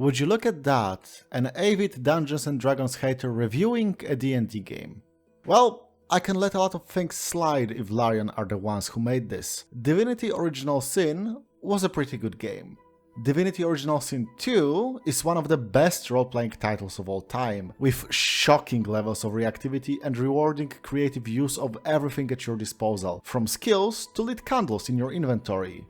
Would you look at that, an avid Dungeons & Dragons hater reviewing a D&D game? Well, I can let a lot of things slide if Larian are the ones who made this. Divinity Original Sin was a pretty good game. Divinity Original Sin 2 is one of the best role-playing titles of all time, with shocking levels of reactivity and rewarding creative use of everything at your disposal, from skills to lit candles in your inventory.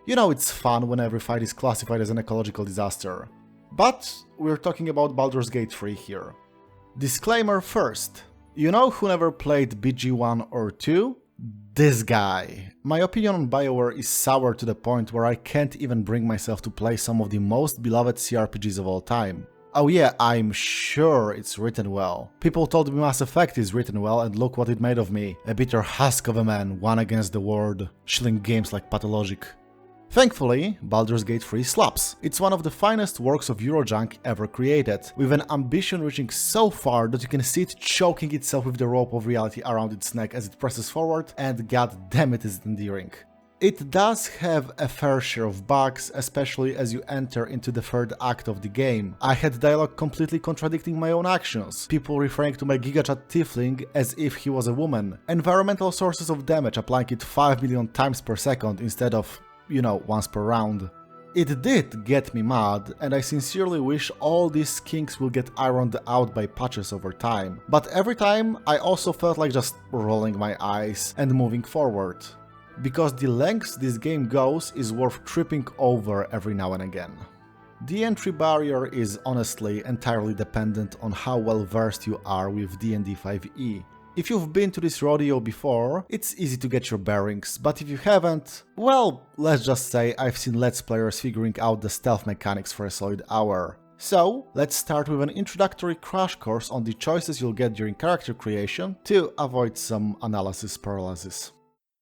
You know it's fun when every fight is classified as an ecological disaster. But we're talking about Baldur's Gate 3 here. Disclaimer first. You know who never played BG1 or 2? This guy. My opinion on BioWare is sour to the point where I can't even bring myself to play some of the most beloved cRPGs of all time. Oh yeah, I'm sure it's written well. People told me Mass Effect is written well and look what it made of me. A bitter husk of a man, one against the world, shilling games like Pathologic. Thankfully, Baldur's Gate 3 slaps. It's one of the finest works of Eurojunk ever created, with an ambition reaching so far that you can see it choking itself with the rope of reality around its neck as it presses forward, and god damn it is it endearing. It does have a fair share of bugs, especially as you enter into the third act of the game. I had dialogue completely contradicting my own actions, people referring to my gigachat tiefling as if he was a woman, environmental sources of damage applying it 5 million times per second instead of, you know, once per round. It did get me mad, and I sincerely wish all these kinks will get ironed out by patches over time. But every time, I also felt like just rolling my eyes and moving forward. Because the lengths this game goes is worth tripping over every now and again. The entry barrier is honestly entirely dependent on how well versed you are with D&D 5e. If you've been to this rodeo before, it's easy to get your bearings, but if you haven't, well, let's just say I've seen Let's Players figuring out the stealth mechanics for a solid hour. So, let's start with an introductory crash course on the choices you'll get during character creation to avoid some analysis paralysis.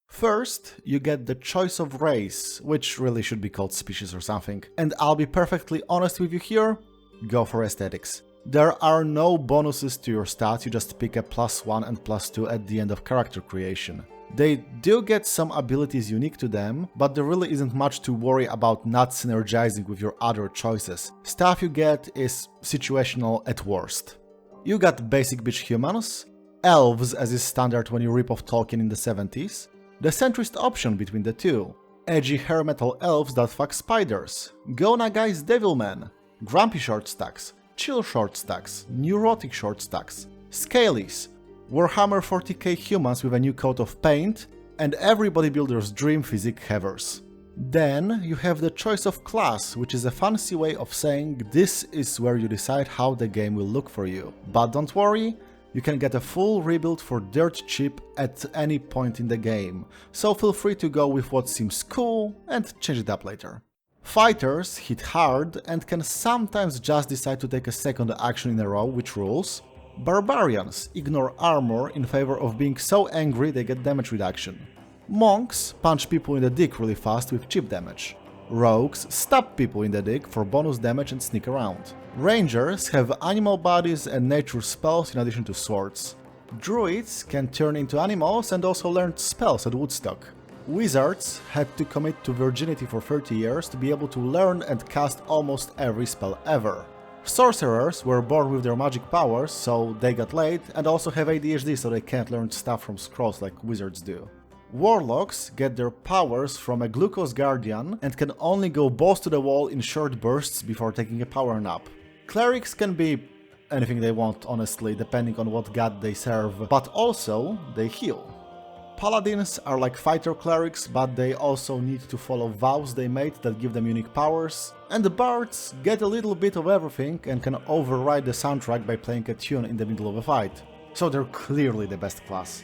First, you get the choice of race, which really should be called species or something, and I'll be perfectly honest with you here, go for aesthetics. There are no bonuses to your stats, you just pick a +1 and +2 at the end of character creation. They do get some abilities unique to them, but there really isn't much to worry about not synergizing with your other choices. Stuff you get is situational at worst. You got basic bitch humans, elves as is standard when you rip off Tolkien in the 70s, the centrist option between the two, edgy hair metal elves that fuck spiders, Go Nagai's Devilmen, grumpy short stacks, chill short stacks, neurotic short stacks, scalies, Warhammer 40k humans with a new coat of paint, and every bodybuilder's dream physique havers. Then you have the choice of class, which is a fancy way of saying this is where you decide how the game will look for you. But don't worry, you can get a full rebuild for dirt cheap at any point in the game, so feel free to go with what seems cool and change it up later. Fighters hit hard and can sometimes just decide to take a second action in a row, which rules. Barbarians ignore armor in favor of being so angry they get damage reduction. Monks punch people in the dick really fast with cheap damage. Rogues stab people in the dick for bonus damage and sneak around. Rangers have animal bodies and nature spells in addition to swords. Druids can turn into animals and also learn spells at Woodstock. Wizards had to commit to virginity for 30 years to be able to learn and cast almost every spell ever. Sorcerers were born with their magic powers, so they got laid, and also have ADHD so they can't learn stuff from scrolls like wizards do. Warlocks get their powers from a glucose guardian and can only go balls to the wall in short bursts before taking a power nap. Clerics can be anything they want, honestly, depending on what god they serve, but also they heal. Paladins are like fighter clerics, but they also need to follow vows they made that give them unique powers. And the bards get a little bit of everything and can override the soundtrack by playing a tune in the middle of a fight. So they're clearly the best class.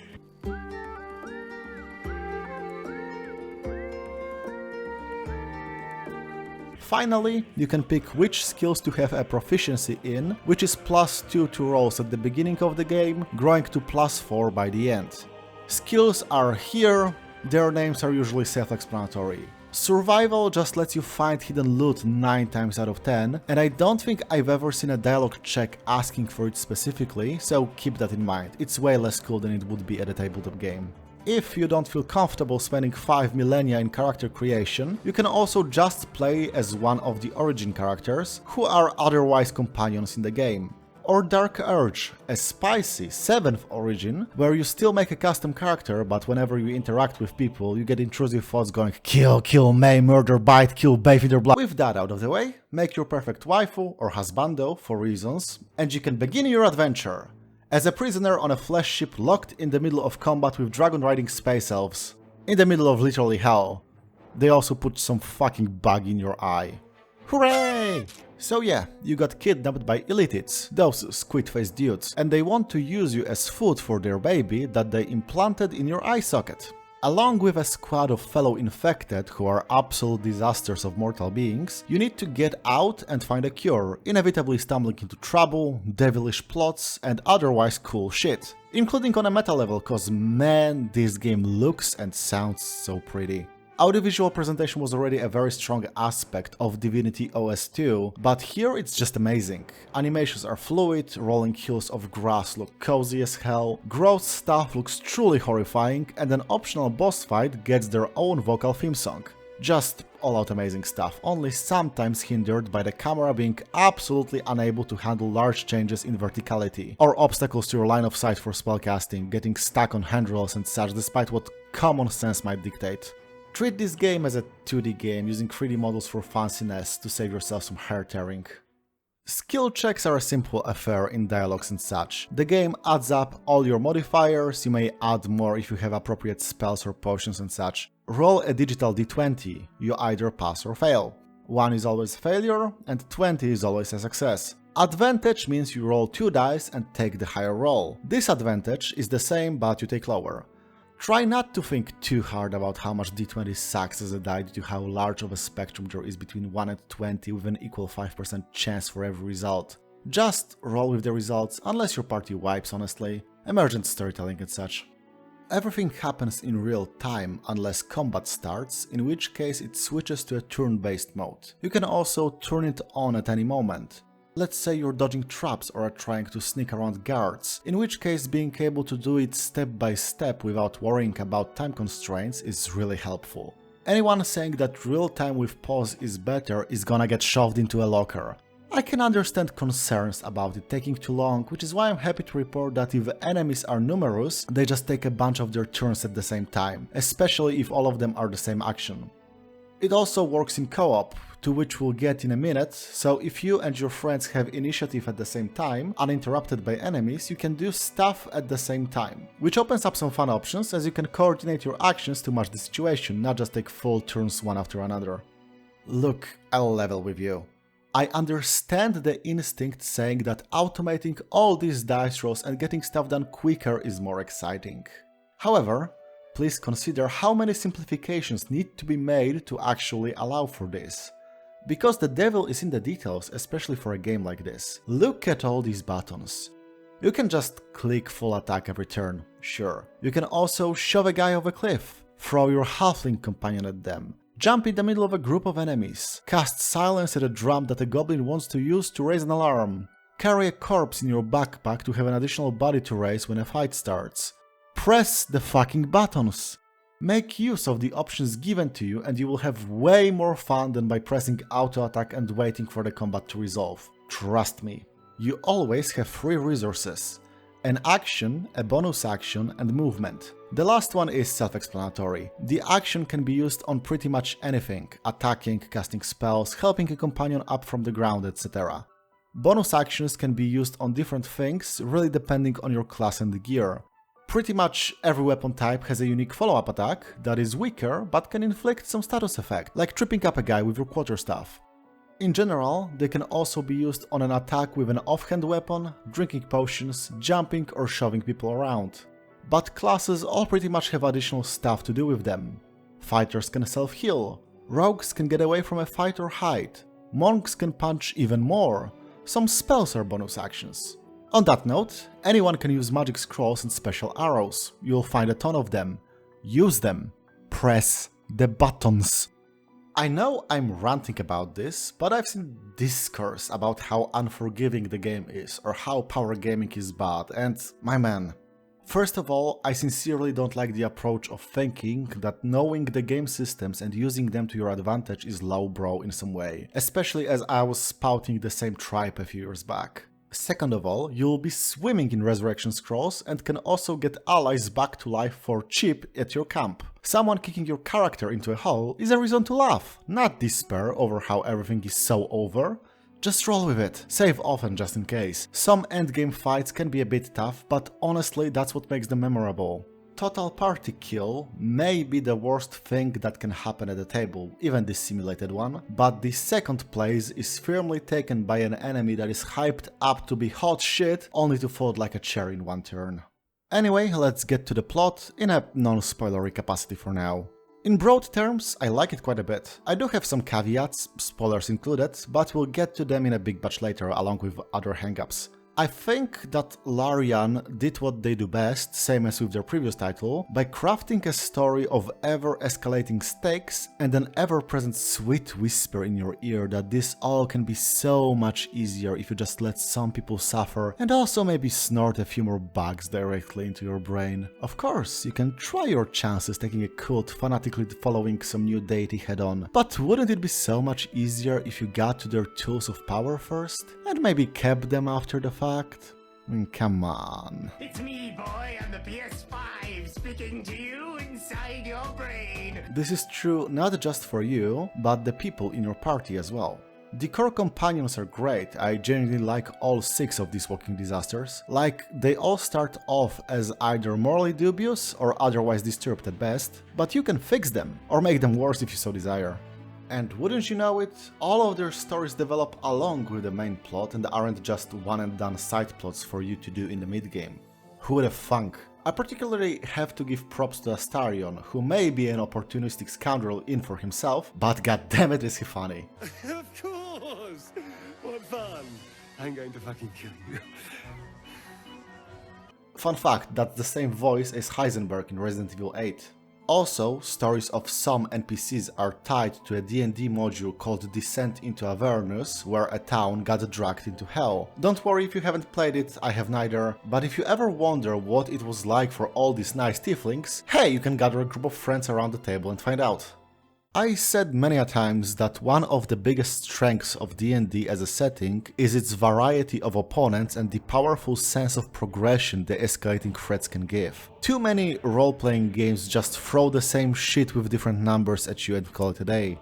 Finally, you can pick which skills to have a proficiency in, which is +2 to rolls at the beginning of the game, growing to +4 by the end. Skills are here, their names are usually self-explanatory. Survival just lets you find hidden loot 9 times out of 10, and I don't think I've ever seen a dialogue check asking for it specifically, so keep that in mind, it's way less cool than it would be at a tabletop game. If you don't feel comfortable spending 5 millennia in character creation, you can also just play as one of the origin characters, who are otherwise companions in the game. Or Dark Urge, a spicy 7th origin, where you still make a custom character, but whenever you interact with people, you get intrusive thoughts going kill, kill, maim, murder, bite, kill, bathe in their blood. With that out of the way, make your perfect waifu or husbando for reasons, and you can begin your adventure. As a prisoner on a flesh ship locked in the middle of combat with dragon riding space elves. In the middle of literally hell. They also put some fucking bug in your eye. Hooray! So yeah, you got kidnapped by illitids, those squid-faced dudes, and they want to use you as food for their baby that they implanted in your eye socket. Along with a squad of fellow infected who are absolute disasters of mortal beings, you need to get out and find a cure, inevitably stumbling into trouble, devilish plots, and otherwise cool shit. Including on a meta level, cause man, this game looks and sounds so pretty. Audiovisual presentation was already a very strong aspect of Divinity OS 2, but here it's just amazing. Animations are fluid, rolling hills of grass look cozy as hell, gross stuff looks truly horrifying, and an optional boss fight gets their own vocal theme song. Just all out amazing stuff, only sometimes hindered by the camera being absolutely unable to handle large changes in verticality, or obstacles to your line of sight for spellcasting, getting stuck on handrails and such despite what common sense might dictate. Treat this game as a 2D game using 3D models for fanciness to save yourself some hair tearing. Skill checks are a simple affair in dialogues and such. The game adds up all your modifiers, you may add more if you have appropriate spells or potions and such. Roll a digital d20, you either pass or fail. 1 is always a failure and 20 is always a success. Advantage means you roll 2 dice and take the higher roll. Disadvantage is the same but you take lower. Try not to think too hard about how much d20 sucks as a die due to how large of a spectrum there is between 1 and 20 with an equal 5% chance for every result. Just roll with the results, unless your party wipes honestly, emergent storytelling and such. Everything happens in real time unless combat starts, in which case it switches to a turn-based mode. You can also turn it on at any moment. Let's say you're dodging traps or are trying to sneak around guards, in which case being able to do it step by step without worrying about time constraints is really helpful. Anyone saying that real time with pause is better is gonna get shoved into a locker. I can understand concerns about it taking too long, which is why I'm happy to report that if enemies are numerous, they just take a bunch of their turns at the same time, especially if all of them are the same action. It also works in co-op, to which we'll get in a minute, so if you and your friends have initiative at the same time, uninterrupted by enemies, you can do stuff at the same time. Which opens up some fun options, as you can coordinate your actions to match the situation, not just take full turns one after another. Look, I'll level with you. I understand the instinct saying that automating all these dice rolls and getting stuff done quicker is more exciting. However, please consider how many simplifications need to be made to actually allow for this. Because the devil is in the details, especially for a game like this. Look at all these buttons. You can just click full attack every turn, sure. You can also shove a guy off a cliff, throw your halfling companion at them, jump in the middle of a group of enemies, cast silence at a drum that a goblin wants to use to raise an alarm, carry a corpse in your backpack to have an additional body to raise when a fight starts. Press the fucking buttons! Make use of the options given to you and you will have way more fun than by pressing auto attack and waiting for the combat to resolve. Trust me. You always have 3 resources. An action, a bonus action and movement. The last one is self-explanatory. The action can be used on pretty much anything, attacking, casting spells, helping a companion up from the ground, etc. Bonus actions can be used on different things, really depending on your class and gear. Pretty much every weapon type has a unique follow-up attack that is weaker but can inflict some status effect, like tripping up a guy with your quarterstaff. In general, they can also be used on an attack with an offhand weapon, drinking potions, jumping or shoving people around. But classes all pretty much have additional stuff to do with them. Fighters can self-heal, rogues can get away from a fight or hide, monks can punch even more, some spells are bonus actions. On that note, anyone can use magic scrolls and special arrows. You'll find a ton of them. Use them. Press the buttons. I know I'm ranting about this, but I've seen discourse about how unforgiving the game is or how power gaming is bad, and my man, First of all, I sincerely don't like the approach of thinking that knowing the game systems and using them to your advantage is lowbrow in some way, especially as I was spouting the same tripe a few years back. Second of all, you'll be swimming in resurrection scrolls and can also get allies back to life for cheap at your camp. Someone kicking your character into a hole is a reason to laugh, not despair over how everything is so over. Just roll with it, save often just in case. Some endgame fights can be a bit tough, but honestly that's what makes them memorable. Total party kill may be the worst thing that can happen at the table, even this simulated one, but the second place is firmly taken by an enemy that is hyped up to be hot shit, only to fold like a cherry in one turn. Anyway, let's get to the plot in a non-spoilery capacity for now. In broad terms, I like it quite a bit. I do have some caveats, spoilers included, but we'll get to them in a big batch later along with other hangups. I think that Larian did what they do best, same as with their previous title, by crafting a story of ever-escalating stakes and an ever-present sweet whisper in your ear that this all can be so much easier if you just let some people suffer and also maybe snort a few more bugs directly into your brain. Of course, you can try your chances taking a cult fanatically following some new deity head-on, but wouldn't it be so much easier if you got to their tools of power first and maybe kept them after the fact? Come on. It's me, boy, on the PS5, speaking to you inside your brain. This is true not just for you, but the people in your party as well. The core companions are great, I genuinely like all 6 of these walking disasters. Like, they all start off as either morally dubious or otherwise disturbed at best, but you can fix them, or make them worse if you so desire. And wouldn't you know it, all of their stories develop along with the main plot and aren't just one-and-done side plots for you to do in the mid-game. Who would have thunk? I particularly have to give props to Astarion, who may be an opportunistic scoundrel in for himself, but goddammit is he funny. Of course! What fun! I'm going to fucking kill you. Fun fact, that's the same voice as Heisenberg in Resident Evil 8. Also, stories of some NPCs are tied to a D&D module called Descent into Avernus, where a town got dragged into hell. Don't worry if you haven't played it, I have neither, but if you ever wonder what it was like for all these nice tieflings, hey, you can gather a group of friends around the table and find out. I said many a times that one of the biggest strengths of D&D as a setting is its variety of opponents and the powerful sense of progression the escalating threats can give. Too many role-playing games just throw the same shit with different numbers at you and call it a day.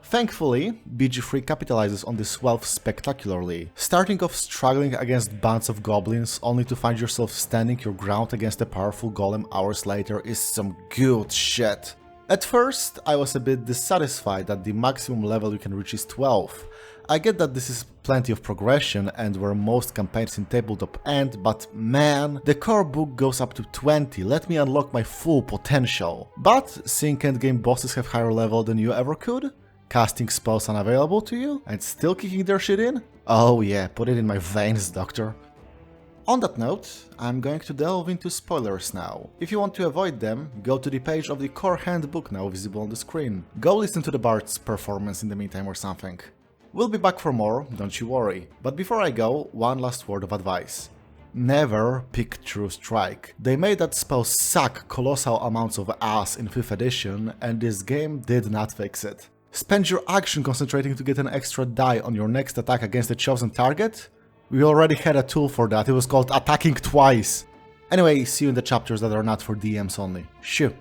Thankfully, BG3 capitalizes on this wealth spectacularly, starting off struggling against bands of goblins only to find yourself standing your ground against a powerful golem hours later is some good shit. At first, I was a bit dissatisfied that the maximum level you can reach is 12. I get that this is plenty of progression and where most campaigns in tabletop end, but man, the core book goes up to 20, let me unlock my full potential. But seeing endgame bosses have higher level than you ever could? Casting spells unavailable to you? And still kicking their shit in? Oh yeah, put it in my veins, doctor. On that note, I'm going to delve into spoilers now. If you want to avoid them, go to the page of the core handbook now visible on the screen. Go listen to the Bard's performance in the meantime or something. We'll be back for more, don't you worry. But before I go, one last word of advice. Never pick True Strike. They made that spell suck colossal amounts of ass in 5th edition, and this game did not fix it. Spend your action concentrating to get an extra die on your next attack against a chosen target? We already had a tool for that, it was called attacking twice. Anyway, see you in the chapters that are not for DMs only. Shoo.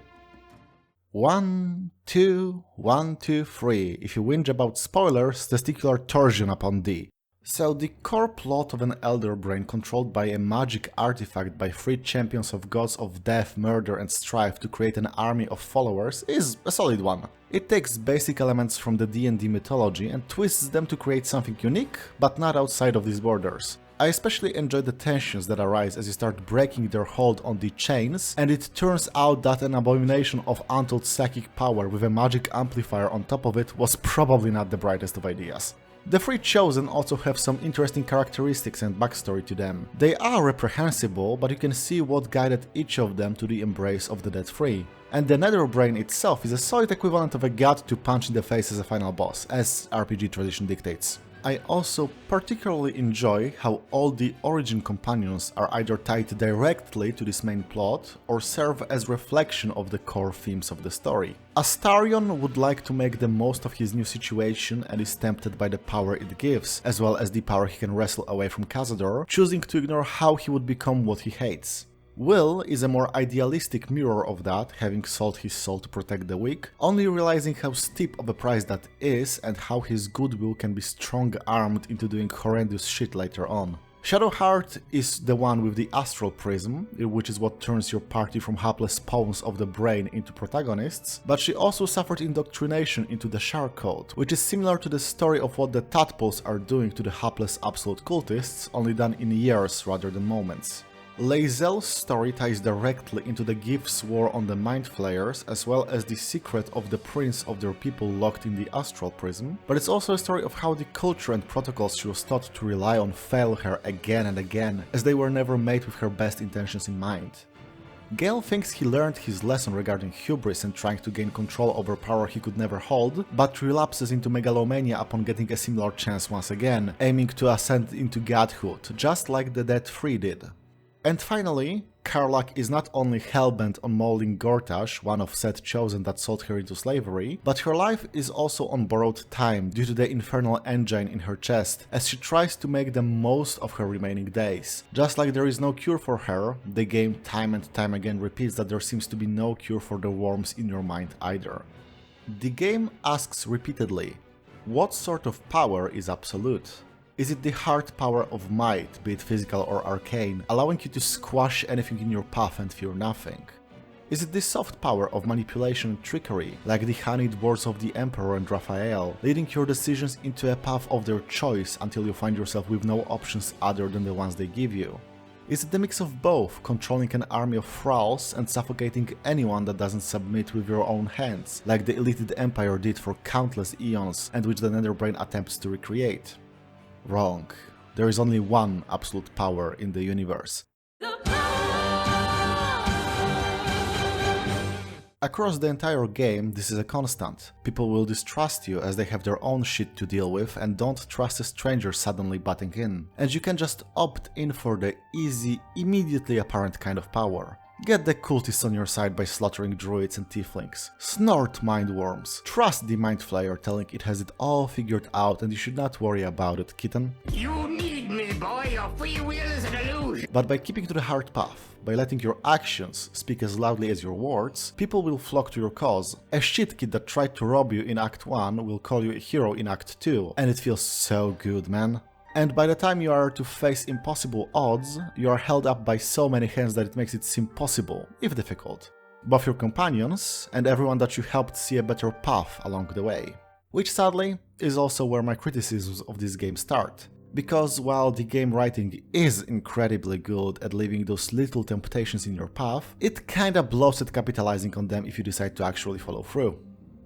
1, 2, 1, 2, 3. If you whinge about spoilers, testicular torsion upon D. So the core plot of an Elder Brain controlled by a magic artifact by 3 champions of gods of death, murder and strife to create an army of followers is a solid one. It takes basic elements from the D&D mythology and twists them to create something unique, but not outside of these borders. I especially enjoy the tensions that arise as you start breaking their hold on the chains, and it turns out that an abomination of untold psychic power with a magic amplifier on top of it was probably not the brightest of ideas. The 3 chosen also have some interesting characteristics and backstory to them. They are reprehensible, but you can see what guided each of them to the embrace of the Dead 3. And the Nether Brain itself is a solid equivalent of a god to punch in the face as a final boss, as RPG tradition dictates. I also particularly enjoy how all the origin companions are either tied directly to this main plot or serve as reflection of the core themes of the story. Astarion would like to make the most of his new situation and is tempted by the power it gives, as well as the power he can wrestle away from Cazador, choosing to ignore how he would become what he hates. Will is a more idealistic mirror of that, having sold his soul to protect the weak, only realizing how steep of a price that is and how his goodwill can be strong-armed into doing horrendous shit later on. Shadowheart is the one with the astral prism, which is what turns your party from hapless pawns of the brain into protagonists, but she also suffered indoctrination into the Shard Code, which is similar to the story of what the tadpoles are doing to the hapless absolute cultists, only done in years rather than moments. Lae'zel's story ties directly into the Gif's war on the Mind Flayers, as well as the secret of the prince of their people locked in the Astral Prism, but it's also a story of how the culture and protocols she was taught to rely on fail her again and again, as they were never made with her best intentions in mind. Gale thinks he learned his lesson regarding hubris and trying to gain control over power he could never hold, but relapses into megalomania upon getting a similar chance once again, aiming to ascend into godhood, just like the Dead 3 did. And finally, Karlach is not only hellbent on mauling Gortash, one of Set chosen that sold her into slavery, but her life is also on borrowed time due to the infernal engine in her chest, as she tries to make the most of her remaining days. Just like there is no cure for her, the game time and time again repeats that there seems to be no cure for the worms in your mind either. The game asks repeatedly, what sort of power is absolute? Is it the hard power of might, be it physical or arcane, allowing you to squash anything in your path and fear nothing? Is it the soft power of manipulation and trickery, like the honeyed words of the Emperor and Raphael, leading your decisions into a path of their choice until you find yourself with no options other than the ones they give you? Is it the mix of both, controlling an army of thralls and suffocating anyone that doesn't submit with your own hands, like the Elitid Empire did for countless eons and which the Netherbrain attempts to recreate? Wrong. There is only one absolute power in the universe. Across the entire game, this is a constant. People will distrust you as they have their own shit to deal with and don't trust a stranger suddenly butting in. And you can just opt in for the easy, immediately apparent kind of power. Get the cultists on your side by slaughtering druids and tieflings. Snort mindworms. Trust the mind flayer telling it has it all figured out and you should not worry about it, kitten. You need me, boy. Your free will is an illusion. But by keeping to the hard path, by letting your actions speak as loudly as your words, people will flock to your cause. A shit kid that tried to rob you in Act 1 will call you a hero in Act 2, and it feels so good, man. And by the time you are to face impossible odds, you are held up by so many hands that it makes it seem possible, if difficult. Both your companions and everyone that you helped see a better path along the way. Which sadly is also where my criticisms of this game start. Because while the game writing is incredibly good at leaving those little temptations in your path, it kinda blows at capitalizing on them if you decide to actually follow through.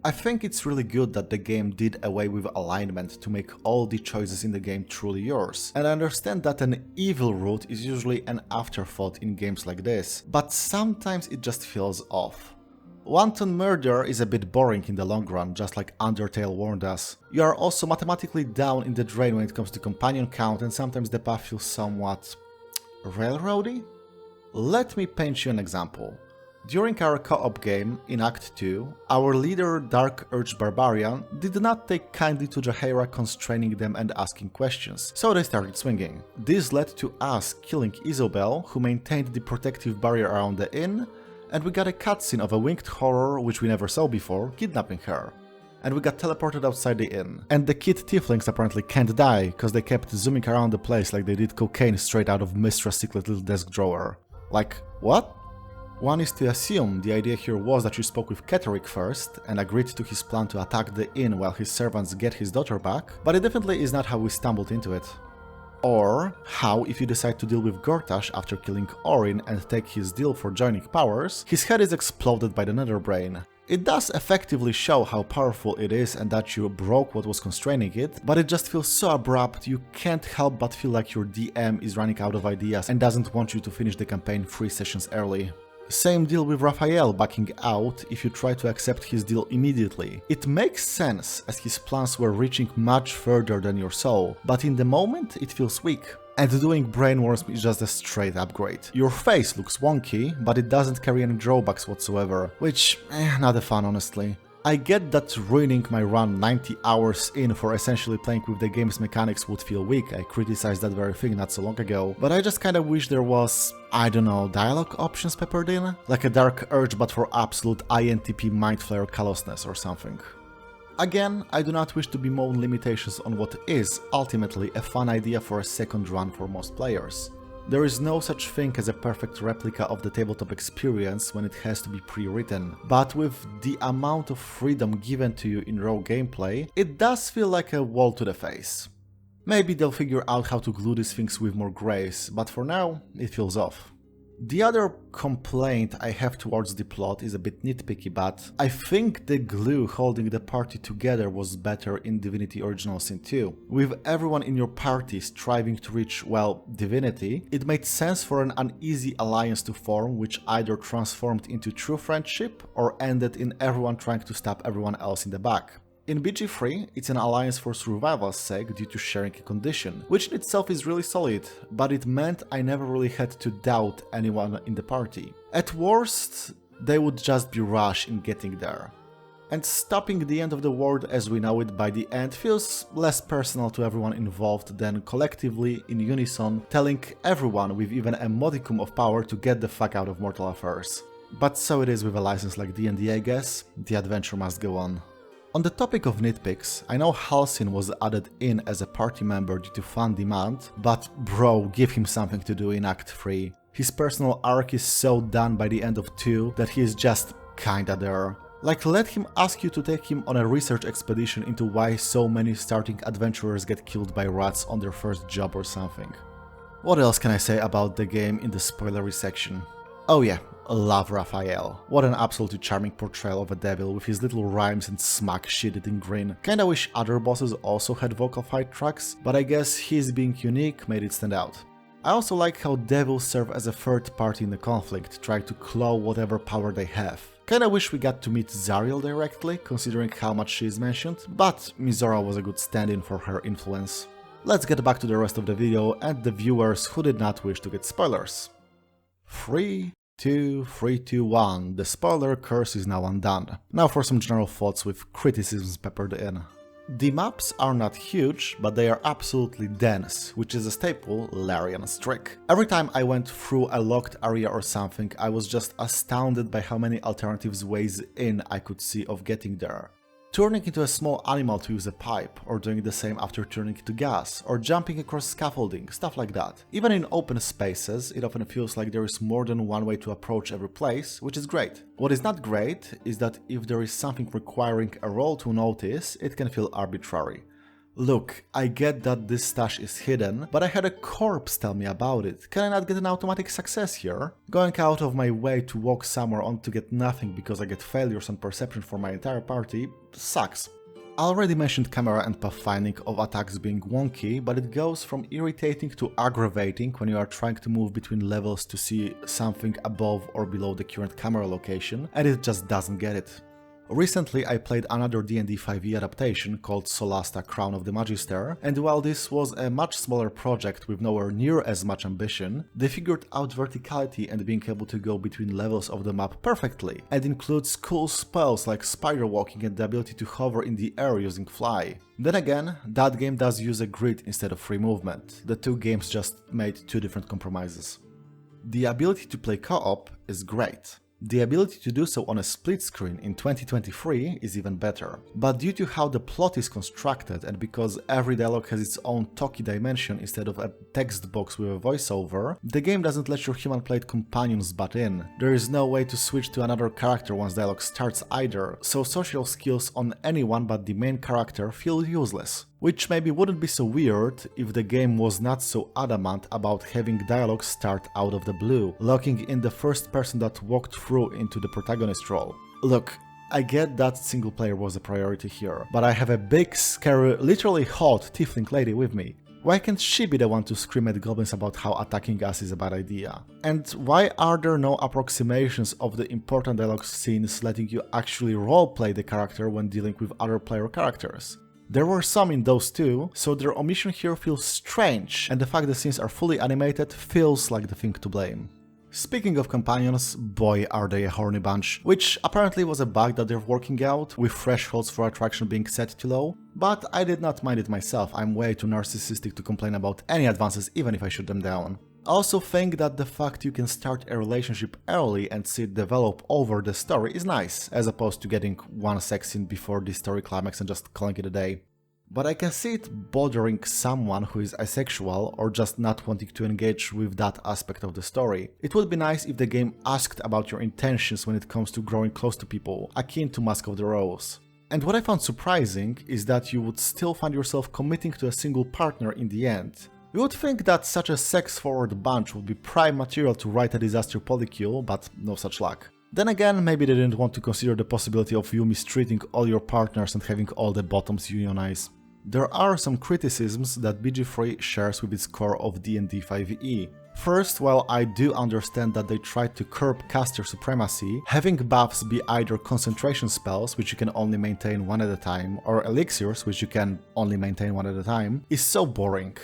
I think it's really good that the game did away with alignment to make all the choices in the game truly yours, and I understand that an evil route is usually an afterthought in games like this, but sometimes it just feels off. Wanton murder is a bit boring in the long run, just like Undertale warned us. You are also mathematically down in the drain when it comes to companion count, and sometimes the path feels somewhat railroady? Let me paint you an example. During our co-op game in Act 2, our leader Dark Urge Barbarian did not take kindly to Jaheira constraining them and asking questions, so they started swinging. This led to us killing Isobel, who maintained the protective barrier around the inn, and we got a cutscene of a winged horror, which we never saw before, kidnapping her. And we got teleported outside the inn. And the kid tieflings apparently can't die, cause they kept zooming around the place like they did cocaine straight out of Mistra's secret little desk drawer. Like, what? One is to assume the idea here was that you spoke with Ketheric first and agreed to his plan to attack the inn while his servants get his daughter back, but it definitely is not how we stumbled into it. Or how, if you decide to deal with Gortash after killing Orin and take his deal for joining powers, his head is exploded by the Netherbrain. It does effectively show how powerful it is and that you broke what was constraining it, but it just feels so abrupt you can't help but feel like your DM is running out of ideas and doesn't want you to finish the campaign 3 sessions early. Same deal with Raphael backing out if you try to accept his deal immediately. It makes sense as his plans were reaching much further than your soul, but in the moment it feels weak. And doing brainworms is just a straight upgrade. Your face looks wonky, but it doesn't carry any drawbacks whatsoever, which, not a fun honestly. I get that ruining my run 90 hours in for essentially playing with the game's mechanics would feel weak, I criticized that very thing not so long ago, but I just kinda wish there was, I don't know, dialogue options peppered in? Like a Dark Urge but for absolute INTP Mind Flayer callousness or something. Again, I do not wish to bemoan limitations on what is, ultimately, a fun idea for a second run for most players. There is no such thing as a perfect replica of the tabletop experience when it has to be pre-written, but with the amount of freedom given to you in raw gameplay, it does feel like a wall to the face. Maybe they'll figure out how to glue these things with more grace, but for now, it feels off. The other complaint I have towards the plot is a bit nitpicky, but I think the glue holding the party together was better in Divinity Original Sin 2. With everyone in your party striving to reach, well, divinity, it made sense for an uneasy alliance to form which either transformed into true friendship or ended in everyone trying to stab everyone else in the back. In BG3, it's an alliance for survival's sake due to sharing a condition, which in itself is really solid, but it meant I never really had to doubt anyone in the party. At worst, they would just be rushed in getting there. And stopping the end of the world as we know it by the end feels less personal to everyone involved than collectively, in unison, telling everyone with even a modicum of power to get the fuck out of mortal affairs. But so it is with a license like D&D, I guess, the adventure must go on. On the topic of nitpicks, I know Halcyon was added in as a party member due to fan demand, but bro, give him something to do in Act 3. His personal arc is so done by the end of 2 that he is just kinda there. Like, let him ask you to take him on a research expedition into why so many starting adventurers get killed by rats on their first job or something. What else can I say about the game in the spoilery section? Oh yeah, love Raphael. What an absolutely charming portrayal of a devil with his little rhymes and smack shitted in green. Kinda wish other bosses also had vocal fight tracks, but I guess his being unique made it stand out. I also like how devils serve as a third party in the conflict, trying to claw whatever power they have. Kinda wish we got to meet Zariel directly, considering how much she is mentioned, but Mizora was a good stand-in for her influence. Let's get back to the rest of the video and the viewers who did not wish to get spoilers. 3, 2, 3, 2, 1. The spoiler curse is now undone. Now for some general thoughts with criticisms peppered in. The maps are not huge, but they are absolutely dense, which is a staple Larian's trick. Every time I went through a locked area or something, I was just astounded by how many alternatives ways in I could see of getting there. Turning into a small animal to use a pipe, or doing the same after turning into gas, or jumping across scaffolding, stuff like that. Even in open spaces, it often feels like there is more than one way to approach every place, which is great. What is not great is that if there is something requiring a roll to notice, it can feel arbitrary. Look, I get that this stash is hidden, but I had a corpse tell me about it. Can I not get an automatic success here? Going out of my way to walk somewhere on to get nothing because I get failures on perception for my entire party sucks. I already mentioned camera and pathfinding of attacks being wonky, but it goes from irritating to aggravating when you are trying to move between levels to see something above or below the current camera location, and it just doesn't get it. Recently I played another D&D 5e adaptation called Solasta Crown of the Magister, and while this was a much smaller project with nowhere near as much ambition, they figured out verticality and being able to go between levels of the map perfectly, and includes cool spells like spider walking and the ability to hover in the air using fly. Then again, that game does use a grid instead of free movement. The two games just made two different compromises. The ability to play co-op is great. The ability to do so on a split screen in 2023 is even better. But due to how the plot is constructed and because every dialogue has its own talky dimension instead of a text box with a voiceover, the game doesn't let your human-played companions butt in. There is no way to switch to another character once dialogue starts either, so social skills on anyone but the main character feel useless. Which maybe wouldn't be so weird if the game was not so adamant about having dialogue start out of the blue, locking in the first person that walked through into the protagonist role. Look, I get that single player was a priority here, but I have a big, scary, literally hot tiefling lady with me. Why can't she be the one to scream at goblins about how attacking us is a bad idea? And why are there no approximations of the important dialogue scenes letting you actually roleplay the character when dealing with other player characters? There were some in those too, so their omission here feels strange, and the fact the scenes are fully animated feels like the thing to blame. Speaking of companions, boy are they a horny bunch, which apparently was a bug that they're working out, with thresholds for attraction being set too low, but I did not mind it myself. I'm way too narcissistic to complain about any advances even if I shoot them down. I also think that the fact you can start a relationship early and see it develop over the story is nice, as opposed to getting one sex scene before the story climax and just calling it a day. But I can see it bothering someone who is asexual or just not wanting to engage with that aspect of the story. It would be nice if the game asked about your intentions when it comes to growing close to people, akin to Mask of the Rose. And what I found surprising is that you would still find yourself committing to a single partner in the end. You would think that such a sex-forward bunch would be prime material to write a disaster polycule, but no such luck. Then again, maybe they didn't want to consider the possibility of you mistreating all your partners and having all the bottoms unionize. There are some criticisms that BG3 shares with its core of D&D 5e. First, while I do understand that they tried to curb caster supremacy, having buffs be either concentration spells, which you can only maintain one at a time, or elixirs, which you can only maintain one at a time, is so boring.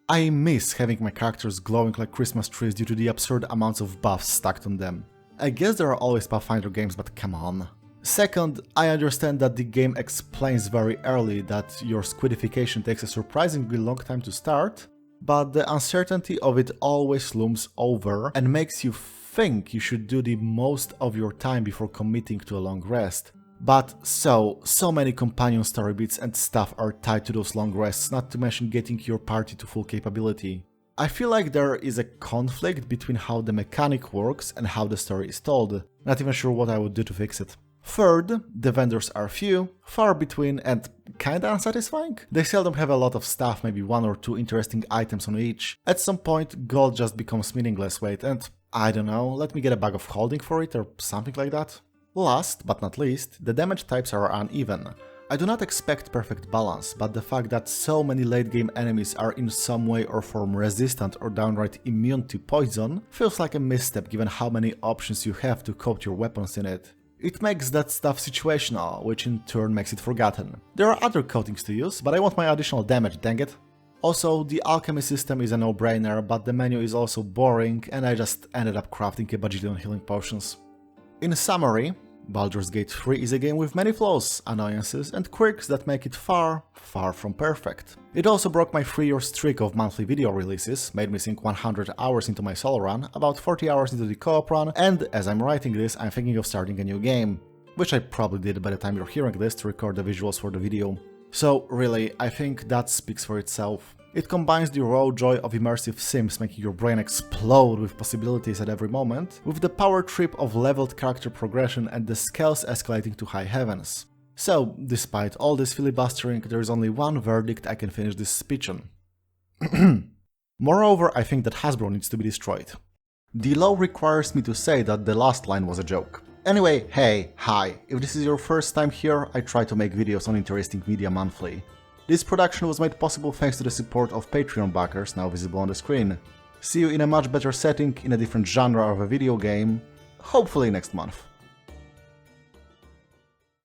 I miss having my characters glowing like Christmas trees due to the absurd amounts of buffs stacked on them. I guess there are always Pathfinder games, but come on. Second, I understand that the game explains very early that your squidification takes a surprisingly long time to start, but the uncertainty of it always looms over and makes you think you should do the most of your time before committing to a long rest. But so many companion story beats and stuff are tied to those long rests, not to mention getting your party to full capability. I feel like there is a conflict between how the mechanic works and how the story is told. Not even sure what I would do to fix it. Third, the vendors are few, far between and kinda unsatisfying. They seldom have a lot of stuff, maybe one or two interesting items on each. At some point, gold just becomes meaningless weight and, I don't know, let me get a bag of holding for it or something like that. Last, but not least, the damage types are uneven. I do not expect perfect balance, but the fact that so many late game enemies are in some way or form resistant or downright immune to poison feels like a misstep given how many options you have to coat your weapons in it. It makes that stuff situational, which in turn makes it forgotten. There are other coatings to use, but I want my additional damage, dang it. Also, the alchemy system is a no-brainer, but the menu is also boring and I just ended up crafting a bajillion healing potions. In summary, Baldur's Gate 3 is a game with many flaws, annoyances and quirks that make it far from perfect. It also broke my 3-year streak of monthly video releases, made me sink 100 hours into my solo run, about 40 hours into the co-op run, and as I'm writing this, I'm thinking of starting a new game. Which I probably did by the time you're hearing this to record the visuals for the video. So really, I think that speaks for itself. It combines the raw joy of immersive sims making your brain explode with possibilities at every moment, with the power trip of leveled character progression and the scales escalating to high heavens. So, despite all this filibustering, there is only one verdict I can finish this speech on. Moreover, I think that Hasbro needs to be destroyed. The law requires me to say that the last line was a joke. Anyway, hey, hi, if this is your first time here, I try to make videos on interesting media monthly. This production was made possible thanks to the support of Patreon backers now visible on the screen. See you in a much better setting, in a different genre of a video game, hopefully next month.